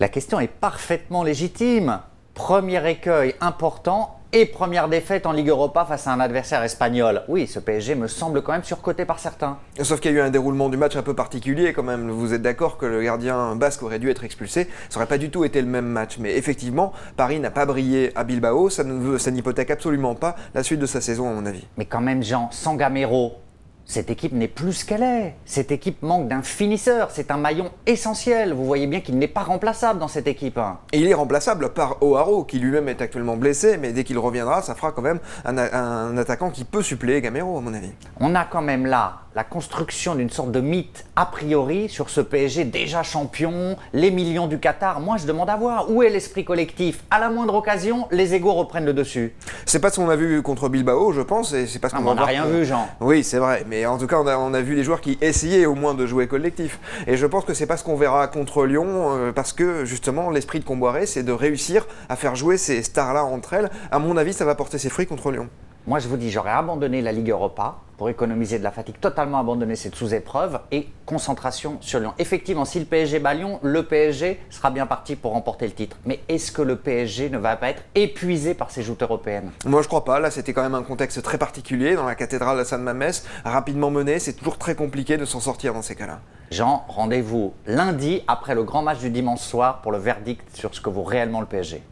La question est parfaitement légitime. Premier écueil important et première défaite en Ligue Europa face à un adversaire espagnol. Oui, ce PSG me semble quand même surcoté par certains. Sauf qu'il y a eu un déroulement du match un peu particulier quand même. Vous êtes d'accord que le gardien basque aurait dû être expulsé? Ça n'aurait pas du tout été le même match. Mais effectivement, Paris n'a pas brillé à Bilbao. Ça n'hypothèque absolument pas la suite de sa saison à mon avis. Mais quand même, Jean, sans Gamero, cette équipe n'est plus ce qu'elle est. Cette équipe manque d'un finisseur. C'est un maillon essentiel. Vous voyez bien qu'il n'est pas remplaçable dans cette équipe. Et il est remplaçable par O'Haro, qui lui-même est actuellement blessé, mais dès qu'il reviendra, ça fera quand même un attaquant qui peut suppléer Gamero, à mon avis. On a quand même là la construction d'une sorte de mythe a priori sur ce PSG déjà champion, les millions du Qatar. Moi, je demande à voir où est l'esprit collectif. À la moindre occasion, les égos reprennent le dessus. C'est pas ce qu'on a vu contre Bilbao, je pense, et c'est pas ce qu'on va On n'a voir. rien vu, Jean. Oui, c'est vrai, mais en tout cas, on a vu les joueurs qui essayaient au moins de jouer collectif. Et je pense que c'est pas ce qu'on verra contre Lyon, parce que justement, l'esprit de Comboiré, c'est de réussir à faire jouer ces stars-là entre elles. À mon avis, ça va porter ses fruits contre Lyon. Moi, je vous dis, j'aurais abandonné la Ligue Europa pour économiser de la fatigue, totalement abandonner cette sous-épreuve et concentration sur Lyon. Effectivement, si le PSG bat Lyon, le PSG sera bien parti pour remporter le titre. Mais est-ce que le PSG ne va pas être épuisé par ses joutes européennes? Moi, je crois pas. Là, c'était quand même un contexte très particulier dans la cathédrale Hassan Mamès, rapidement menée. C'est toujours très compliqué de s'en sortir dans ces cas-là. Jean, rendez-vous lundi après le grand match du dimanche soir pour le verdict sur ce que vaut réellement le PSG.